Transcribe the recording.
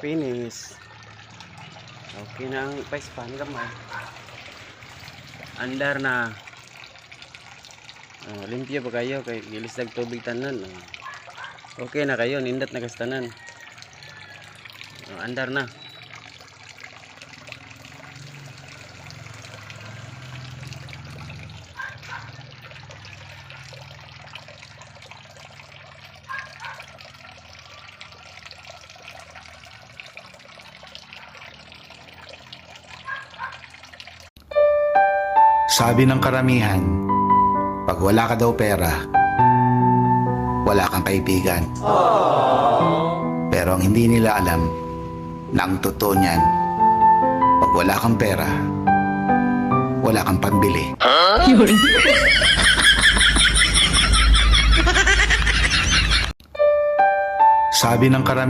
Finish. Okay na ang pa-span gamay. Andar na. Limpyo pa kayo kay gilis dag tubig tanan. Okay na kayo, nindot na kastanan. Andar na. Sabi ng karamihan, pag wala ka daw pera, wala kang kaibigan. Pero ang hindi nila alam na ang totoo niyan, pag wala kang pera, wala kang pambili. Sabi ng karamihan,